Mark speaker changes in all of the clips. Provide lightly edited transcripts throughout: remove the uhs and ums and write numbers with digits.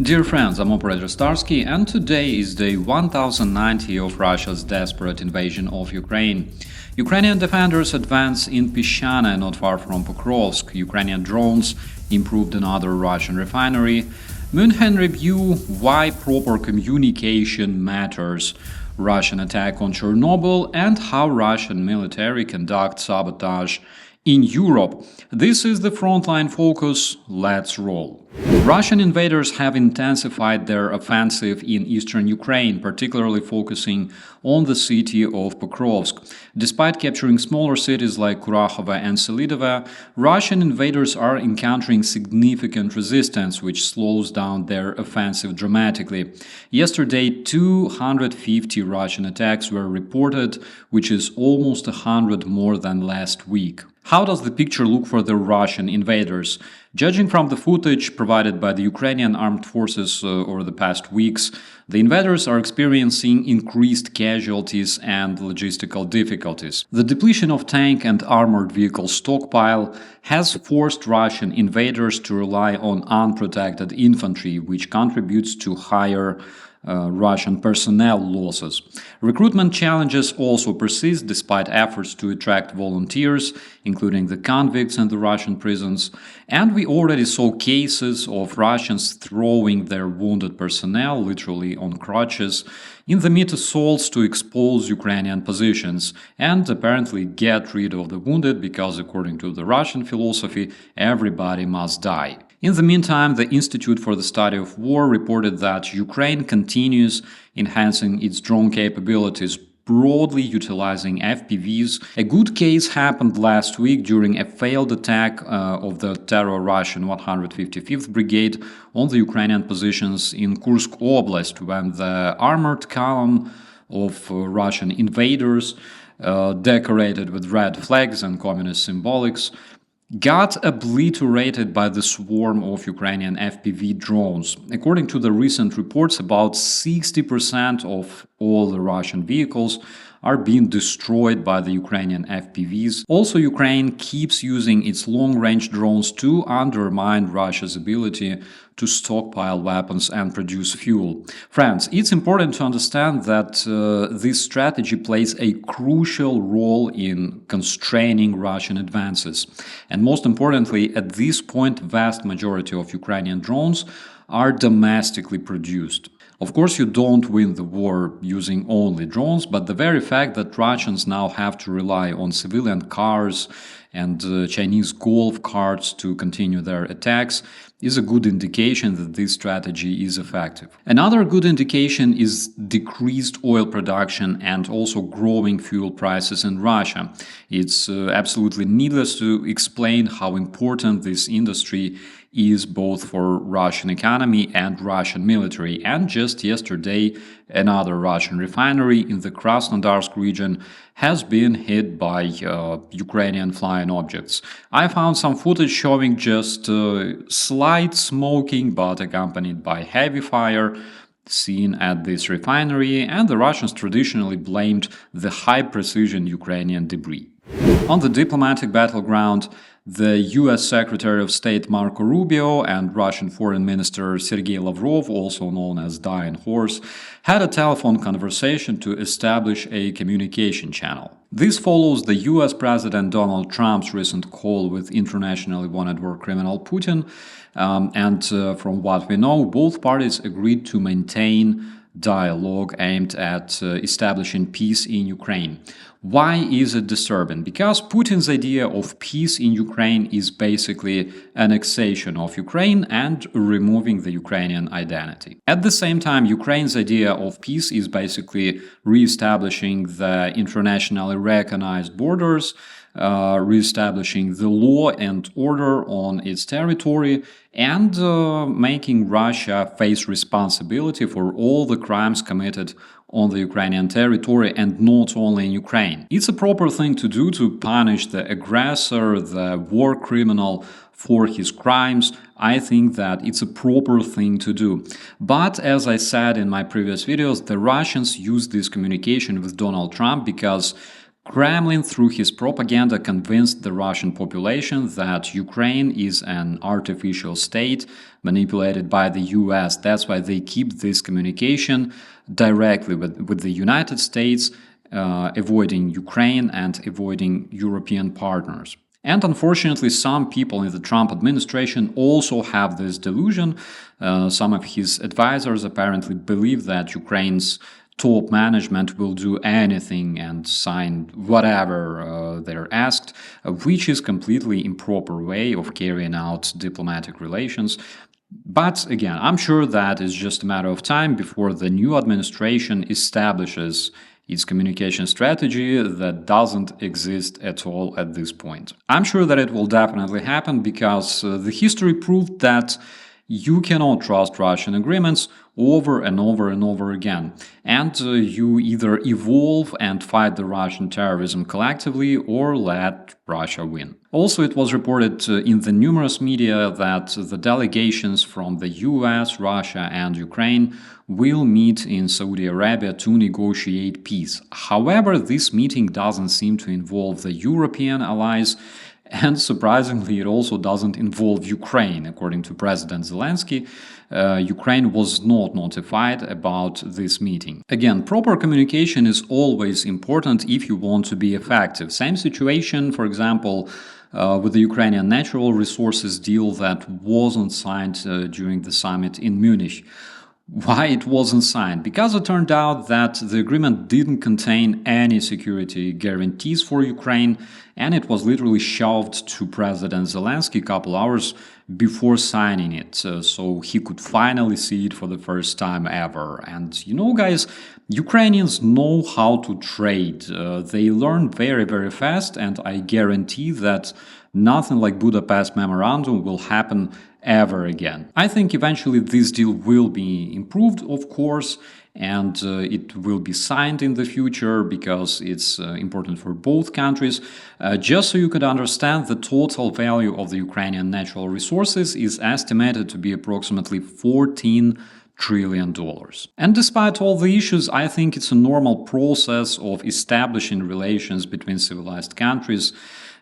Speaker 1: Dear friends, I'm Operator Starsky, and today is day 1090 of Russia's desperate invasion of Ukraine. Ukrainian defenders advance in Peshana, not far from Pokrovsk. Ukrainian drones improved another Russian refinery. München review why proper communication matters. Russian attack on Chernobyl and how Russian military conduct sabotage in Europe. This is the frontline focus. Let's roll. Russian invaders have intensified their offensive in eastern Ukraine, particularly focusing on the city of Pokrovsk. Despite capturing smaller cities like Kurakhove and Selidove, Russian invaders are encountering significant resistance, which slows down their offensive dramatically. Yesterday, 250 Russian attacks were reported, which is almost 100 more than last week. How does the picture look for the Russian invaders? Judging from the footage provided by the Ukrainian armed forces over the past weeks, the invaders are experiencing increased casualties and logistical difficulties. The depletion of tank and armored vehicle stockpile has forced Russian invaders to rely on unprotected infantry, which contributes to higher Russian personnel losses. Recruitment challenges also persist despite efforts to attract volunteers, including the convicts in the Russian prisons, and we already saw cases of Russians throwing their wounded personnel literally on crutches in the mid-assaults to expose Ukrainian positions and apparently get rid of the wounded because, according to the Russian philosophy, everybody must die. In the meantime, the Institute for the Study of War reported that Ukraine continues enhancing its drone capabilities, broadly utilizing FPVs. A good case happened last week during a failed attack of the terror Russian 155th Brigade on the Ukrainian positions in Kursk Oblast, when the armored column of Russian invaders, decorated with red flags and communist symbolics, got obliterated by the swarm of Ukrainian FPV drones. According to the recent reports, about 60% of all the Russian vehicles are being destroyed by the Ukrainian FPVs. Also, Ukraine keeps using its long-range drones to undermine Russia's ability to stockpile weapons and produce fuel. Friends, it's important to understand that this strategy plays a crucial role in constraining Russian advances. And most importantly, at this point, vast majority of Ukrainian drones are domestically produced. Of course, you don't win the war using only drones, but the very fact that Russians now have to rely on civilian cars and Chinese golf carts to continue their attacks is a good indication that this strategy is effective. Another good indication is decreased oil production and also growing fuel prices in Russia. It's absolutely needless to explain how important this industry is both for Russian economy and Russian military. And just yesterday, another Russian refinery in the Krasnodarsk region has been hit by Ukrainian flying objects. I found some footage showing just slight smoking but accompanied by heavy fire seen at this refinery, and the Russians traditionally blamed the high-precision Ukrainian debris. On the diplomatic battleground, the US Secretary of State Marco Rubio and Russian Foreign Minister Sergei Lavrov, also known as Dying Horse, had a telephone conversation to establish a communication channel. This follows the US President Donald Trump's recent call with internationally wanted war criminal Putin, and from what we know, both parties agreed to maintain dialogue aimed at establishing peace in Ukraine. Why is it disturbing? Because Putin's idea of peace in Ukraine is basically annexation of Ukraine and removing the Ukrainian identity. At the same time, Ukraine's idea of peace is basically re-establishing the internationally recognized borders, re-establishing the law and order on its territory, and making Russia face responsibility for all the crimes committed on the Ukrainian territory and not only in Ukraine. It's a proper thing to do to punish the aggressor, the war criminal, for his crimes. I think that it's a proper thing to do. But as I said in my previous videos, the Russians use this communication with Donald Trump because Kremlin, through his propaganda, convinced the Russian population that Ukraine is an artificial state manipulated by the US. That's why they keep this communication directly with the United States, avoiding Ukraine and avoiding European partners. And unfortunately, some people in the Trump administration also have this delusion. Some of his advisors apparently believe that Ukraine's top management will do anything and sign whatever they're asked, which is completely improper way of carrying out diplomatic relations. But again, I'm sure that it's just a matter of time before the new administration establishes its communication strategy that doesn't exist at all at this point. I'm sure that it will definitely happen because the history proved that you cannot trust Russian agreements over and over and over again. And you either evolve and fight the Russian terrorism collectively or let Russia win. Also, it was reported in the numerous media that the delegations from the US, Russia, and Ukraine will meet in Saudi Arabia to negotiate peace. However, this meeting doesn't seem to involve the European allies. And surprisingly, it also doesn't involve Ukraine. According to President Zelenskyy, Ukraine was not notified about this meeting. Again, proper communication is always important if you want to be effective. Same situation, for example, with the Ukrainian natural resources deal that wasn't signed during the summit in Munich. Why it wasn't signed? Because it turned out that the agreement didn't contain any security guarantees for Ukraine, and it was literally shoved to President Zelenskyy a couple hours before signing it, so he could finally see it for the first time ever. And you know, guys, Ukrainians know how to trade. They learn very, very fast, and I guarantee that nothing like Budapest Memorandum will happen ever again. I think eventually this deal will be improved, of course, and it will be signed in the future because it's important for both countries. Just so you could understand, the total value of the Ukrainian natural resources is estimated to be approximately $14 trillion. And despite all the issues, I think it's a normal process of establishing relations between civilized countries.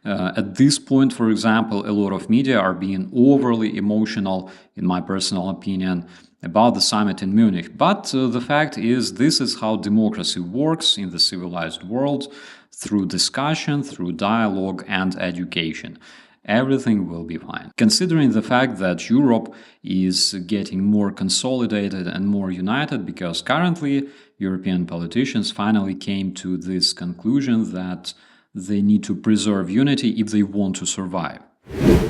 Speaker 1: At this point, for example, a lot of media are being overly emotional, in my personal opinion, about the summit in Munich. But the fact is, this is how democracy works in the civilized world, through discussion, through dialogue and education. Everything will be fine. Considering the fact that Europe is getting more consolidated and more united, because currently European politicians finally came to this conclusion that they need to preserve unity if they want to survive.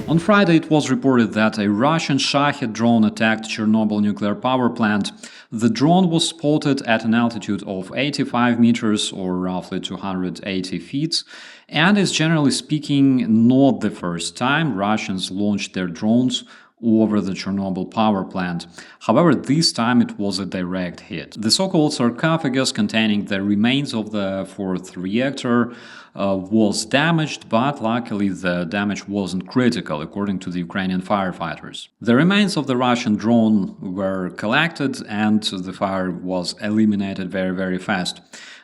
Speaker 1: On Friday, it was reported that a Russian Shahed drone attacked Chernobyl nuclear power plant. The drone was spotted at an altitude of 85 meters or roughly 280 feet, and is generally speaking not the first time Russians launched their drones over the Chernobyl power plant. However, this time it was a direct hit. The so-called sarcophagus containing the remains of the fourth reactor was damaged, but luckily the damage wasn't critical, according to the Ukrainian firefighters. The remains of the Russian drone were collected and the fire was eliminated very, very fast.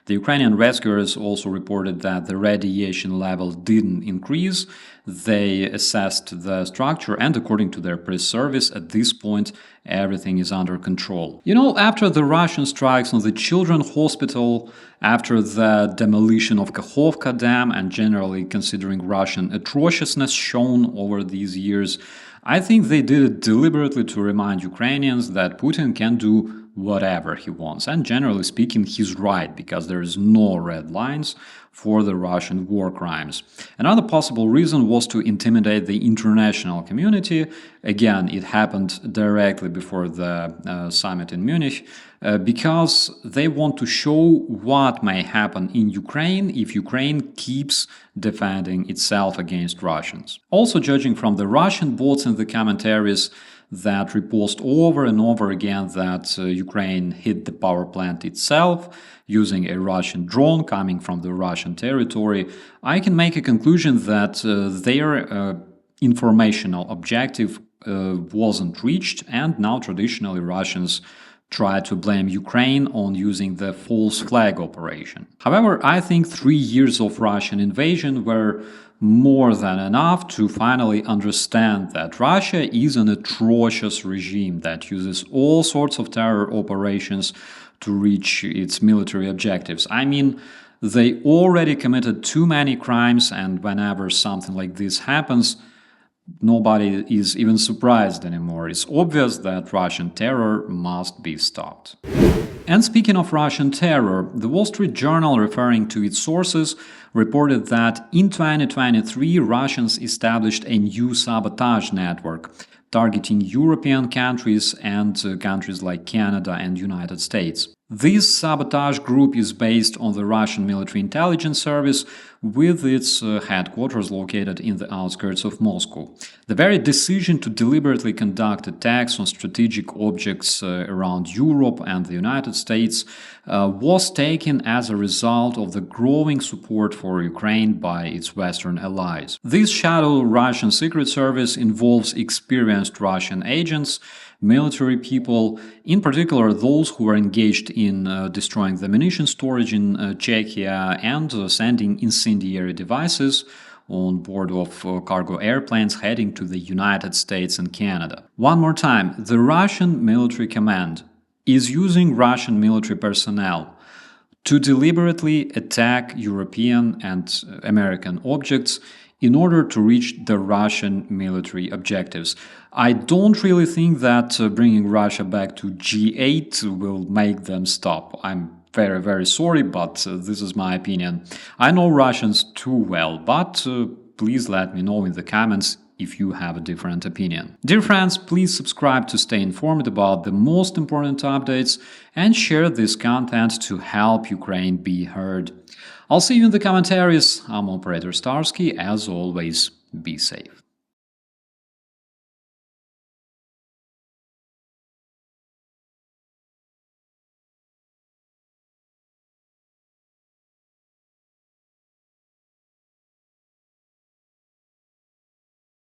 Speaker 1: The Ukrainian rescuers also reported that the radiation level didn't increase. They assessed the structure, and according to their press service, at this point, everything is under control. You know, after the Russian strikes on the children's hospital, after the demolition of Kakhovka Dam, and generally considering Russian atrociousness shown over these years, I think they did it deliberately to remind Ukrainians that Putin can do whatever he wants. And generally speaking, he's right, because there is no red lines for the Russian war crimes. Another possible reason was to intimidate the international community. Again, it happened directly before the summit in Munich, because they want to show what may happen in Ukraine if Ukraine keeps defending itself against Russians. Also, judging from the Russian bots in the commentaries that repost over and over again that Ukraine hit the power plant itself using a Russian drone coming from the Russian territory, I can make a conclusion that their informational objective wasn't reached, and now traditionally Russians tried to blame Ukraine on using the false flag operation. However, I think 3 years of Russian invasion were more than enough to finally understand that Russia is an atrocious regime that uses all sorts of terror operations to reach its military objectives. I mean, they already committed too many crimes, and whenever something like this happens, nobody is even surprised anymore. It's obvious that Russian terror must be stopped. And speaking of Russian terror, the Wall Street Journal, referring to its sources, reported that in 2023 Russians established a new sabotage network targeting European countries and countries like Canada and United States. This sabotage group is based on the Russian military intelligence service, with its headquarters located in the outskirts of Moscow. The very decision to deliberately conduct attacks on strategic objects around Europe and the United States was taken as a result of the growing support for Ukraine by its Western allies. This shadow Russian secret service involves experienced Russian agents, military people, in particular those who are engaged in destroying the munition storage in Czechia and sending incendiary devices on board of cargo airplanes heading to the United States and Canada. One more time, the Russian military command is using Russian military personnel to deliberately attack European and American objects in order to reach the Russian military objectives. I don't really think that bringing Russia back to G8 will make them stop. I'm very sorry, but this is my opinion. I know Russians too well, but please let me know in the comments if you have a different opinion. Dear friends, please subscribe to stay informed about the most important updates and share this content to help Ukraine be heard. I'll see you in the commentaries. I'm Operator Starsky. As always, be safe.